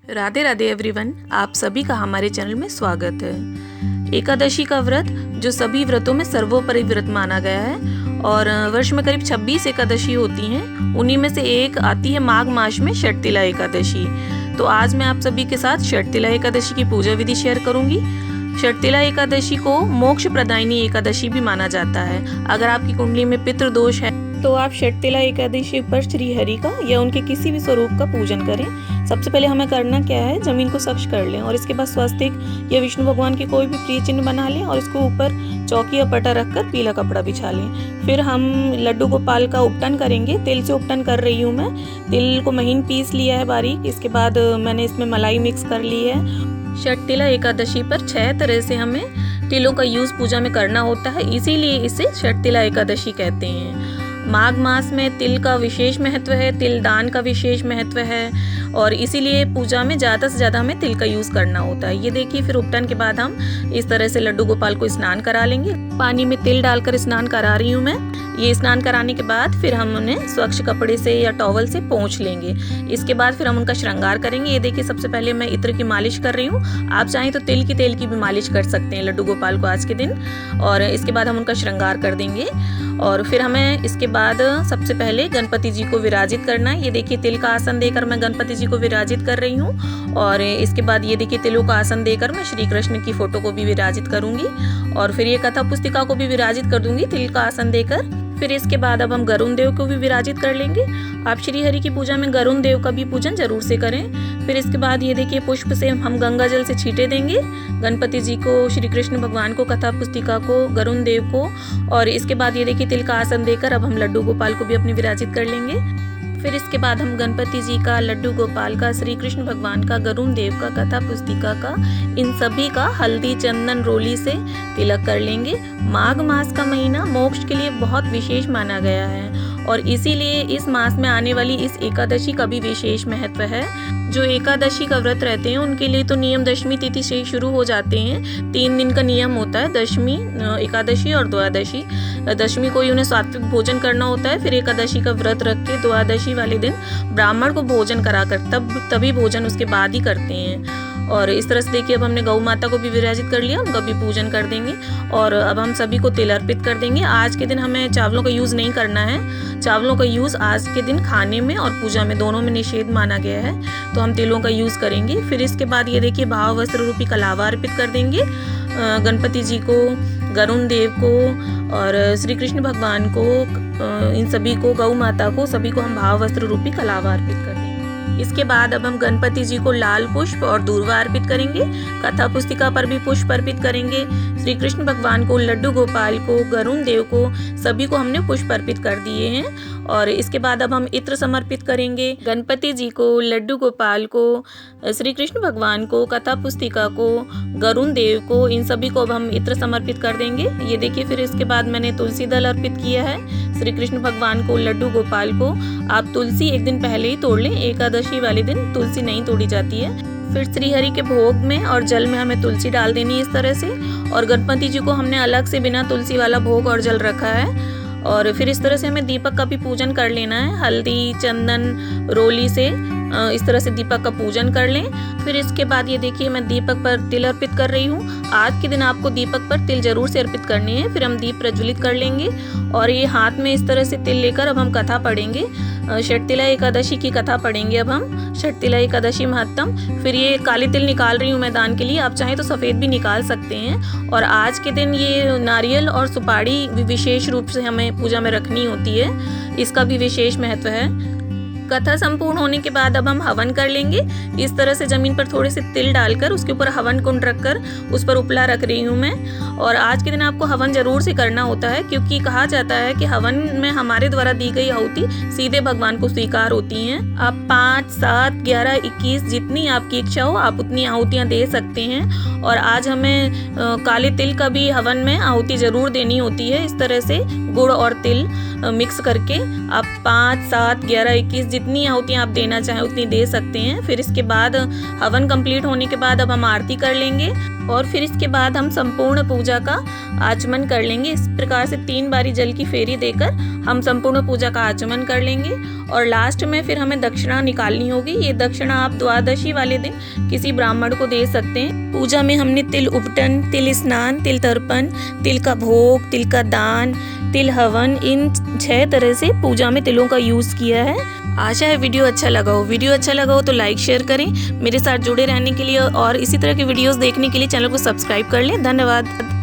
Radhe Radhe everyone, आप सभी का हमारे चैनल में स्वागत है। एकादशी का व्रत जो सभी व्रतों में सर्वोपरि व्रत माना गया है और वर्ष में करीब 26 एकादशी होती हैं। उन्हीं में से एक आती है माघ मास में षटतिला एकादशी। तो आज मैं आप सभी के साथ षटतिला एकादशी की पूजा विधि शेयर करूंगी। षटतिला एकादशी को मोक्ष प्रदायिनी एकादशी भी माना जाता है। अगर आपकी कुंडली में पितृदोष है तो आप षटतिला एकादशी पर श्री हरि का या उनके किसी भी स्वरूप का पूजन करें। सबसे पहले हमें करना क्या है, जमीन को स्वच्छ कर लें और इसके बाद स्वस्तिक या विष्णु भगवान की कोई भी प्रिय चिन्ह बना लें और इसको ऊपर चौकी या पटा रखकर पीला कपड़ा बिछा लें। फिर हम लड्डू गोपाल का उपटन करेंगे। तिल से उपटन कर रही हूँ मैं। तिल को महीन पीस लिया है बारीक। इसके बाद मैंने इसमें मलाई मिक्स कर ली है। षटतिला एकादशी पर 6 तरह से हमें तिलों का यूज पूजा में करना होता है, इसीलिए इसे षटतिला एकादशी कहते हैं। माघ मास में तिल का विशेष महत्व है, तिल दान का विशेष महत्व है और इसीलिए पूजा में ज़्यादा से ज़्यादा हमें तिल का यूज़ करना होता है। ये देखिए, फिर उपटन के बाद हम इस तरह से लड्डू गोपाल को स्नान करा लेंगे। पानी में तिल डालकर स्नान करा रही हूँ मैं। ये स्नान कराने के बाद फिर हम उन्हें स्वच्छ कपड़े से या टॉवल से पोंछ लेंगे। इसके बाद फिर हम उनका श्रृंगार करेंगे। ये देखिए, सबसे पहले मैं इत्र की मालिश कर रही हूँ। आप चाहें तो तिल की भी मालिश कर सकते हैं लड्डू गोपाल को आज के दिन। और इसके बाद हम उनका श्रृंगार कर देंगे और फिर हमें इसके बाद सबसे पहले गणपति जी को विराजित करना है। ये देखिए, तिल का आसन देकर मैं गणपति जी को विराजित कर रही हूँ और इसके बाद ये देखिए, तिलों का आसन देकर मैं श्री कृष्ण की फोटो को भी विराजित करूंगी और फिर ये कथा पुस्तिका को भी विराजित कर दूंगी तिल का आसन देकर। फिर इसके बाद अब हम गरुण देव को भी विराजित कर लेंगे। आप श्री हरि की पूजा में गरुण देव का भी पूजन जरूर से करें। फिर इसके बाद ये देखिए, पुष्प से हम गंगा जल से छींटे देंगे गणपति जी को, श्री कृष्ण भगवान को, कथा पुस्तिका को, गरुण देव को। और इसके बाद ये देखिए, तिल का आसन देकर अब हम लड्डू गोपाल को भी अपनी विराजित कर लेंगे। फिर इसके बाद हम गणपति जी का, लड्डू गोपाल का, श्री कृष्ण भगवान का, गरुण देव का, कथा पुस्तिका का, इन सभी का हल्दी चंदन रोली से तिलक कर लेंगे। माघ मास का महीना मोक्ष के लिए बहुत विशेष माना गया है और इसीलिए इस मास में आने वाली इस एकादशी का भी विशेष महत्व है। जो एकादशी का व्रत रहते हैं उनके लिए तो नियम दशमी तिथि से शुरू हो जाते हैं। 3 दिन का नियम होता है, दशमी, एकादशी और द्वादशी। दशमी को उन्हें सात्विक भोजन करना होता है। फिर एकादशी का व्रत रख के द्वादशी वाले दिन ब्राह्मण को भोजन कराकर तभी भोजन उसके बाद ही करते हैं। और इस तरह से देखिए, अब हमने गौ माता को भी विराजित कर लिया, उनका भी पूजन कर देंगे और अब हम सभी को तिल अर्पित कर देंगे। आज के दिन हमें चावलों का यूज़ नहीं करना है। चावलों का यूज़ आज के दिन खाने में और पूजा में दोनों में निषेध माना गया है, तो हम तिलों का यूज़ करेंगे। फिर इसके बाद ये देखिए, भाव वस्त्र रूपी कलावा अर्पित कर देंगे गणपति जी को, गरुण देव को और श्री कृष्ण भगवान को, इन सभी को, गौ माता को, सभी को हम भाव वस्त्र रूपी कलावा अर्पित कर देंगे। इसके बाद अब हम गणपति जी को लाल पुष्प और दूर्वा अर्पित करेंगे। कथा पुस्तिका पर भी पुष्प अर्पित करेंगे। श्री कृष्ण भगवान को, लड्डू गोपाल को, गरुण देव को, सभी को हमने पुष्प अर्पित कर दिए हैं। और इसके बाद अब हम इत्र समर्पित करेंगे गणपति जी को, लड्डू गोपाल को, श्री कृष्ण भगवान को, कथा पुस्तिका को, गरुण देव को, इन सभी को अब हम इत्र समर्पित कर देंगे। ये देखिए, फिर इसके बाद मैंने तुलसी दल अर्पित किया है श्री कृष्ण भगवान को, लड्डू गोपाल को। आप तुलसी एक दिन पहले ही तोड़ लें, एकादशी वाले दिन तुलसी नहीं तोड़ी जाती है। फिर श्री हरि के भोग में और जल में हमें तुलसी डाल देनी है इस तरह से। और गणपति जी को हमने अलग से बिना तुलसी वाला भोग और जल रखा है। और फिर इस तरह से हमें दीपक का भी पूजन कर लेना है। हल्दी चंदन रोली से इस तरह से दीपक का पूजन कर लें। फिर इसके बाद ये देखिए, मैं दीपक पर तिल अर्पित कर रही हूँ। आज के दिन आपको दीपक पर तिल जरूर से अर्पित करनी है। फिर हम दीप प्रज्वलित कर लेंगे और ये हाथ में इस तरह से तिल लेकर अब हम कथा पढ़ेंगे। षटतिला एकादशी की कथा पढ़ेंगे अब हम, षटतिला एकादशी महत्तम। फिर ये काले तिल निकाल रही हूँ मैं दान के लिए, आप चाहें तो सफ़ेद भी निकाल सकते हैं। और आज के दिन ये नारियल और सुपारी विशेष रूप से हमें पूजा में रखनी होती है, इसका भी विशेष महत्व है। कथा संपूर्ण होने के बाद अब हम हवन कर लेंगे। इस तरह से जमीन पर थोड़े से तिल डालकर उसके ऊपर हवन कुंड रखकर उस पर उपला रख रही हूँ मैं। और आज के दिन आपको हवन जरूर से करना होता है, क्योंकि कहा जाता है कि हवन में हमारे द्वारा दी गई आहुति सीधे भगवान को स्वीकार होती हैं। आप 5, 7, 11, 21 जितनी आपकी इच्छा हो आप उतनी आहुतियाँ दे सकते हैं। और आज हमें काले तिल का भी हवन में आहुति जरूर देनी होती है। इस तरह से गुड़ और तिल मिक्स करके आप 5, 7, 11, 21 जितनी आहुतियाँ आप देना चाहें उतनी दे सकते हैं। फिर इसके बाद हवन कंप्लीट होने के बाद अब हम आरती कर लेंगे और फिर इसके बाद हम संपूर्ण पूजा का आचमन कर लेंगे। इस प्रकार से 3 बारी जल की फेरी देकर हम संपूर्ण पूजा का आचमन कर लेंगे और लास्ट में फिर हमें दक्षिणा निकालनी होगी। ये दक्षिणा आप द्वादशी वाले दिन किसी ब्राह्मण को दे सकते हैं। पूजा में हमने तिल उपटन, तिल स्नान, तिल तर्पण, तिल का भोग, तिल का दान, तिल हवन, इन 6 तरह से पूजा में तिलों का यूज़ किया है। आशा है वीडियो अच्छा लगा हो। वीडियो अच्छा लगा हो तो लाइक शेयर करें। मेरे साथ जुड़े रहने के लिए और इसी तरह की वीडियोस देखने के लिए चैनल को सब्सक्राइब कर लें। धन्यवाद।